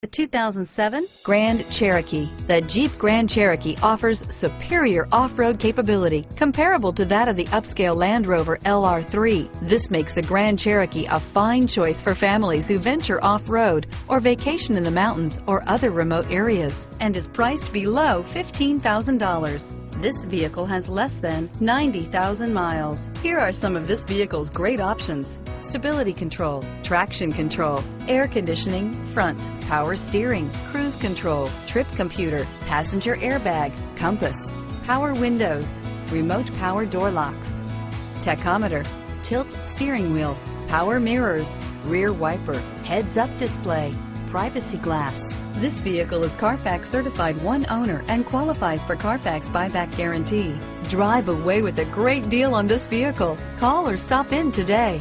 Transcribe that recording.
The 2007 Grand Cherokee. The Jeep Grand Cherokee offers superior off-road capability comparable to that of the upscale Land Rover LR3. This makes the Grand Cherokee a fine choice for families who venture off-road or vacation in the mountains or other remote areas, and is priced below $15,000. This vehicle has less than 90,000 miles. Here are some of this vehicle's great options: stability control, traction control, air conditioning, front, power steering, cruise control, trip computer, passenger airbag, compass, power windows, remote power door locks, tachometer, tilt steering wheel, power mirrors, rear wiper, heads-up display, privacy glass. This vehicle is Carfax certified one owner and qualifies for Carfax buyback guarantee. Drive away with a great deal on this vehicle. Call or stop in today.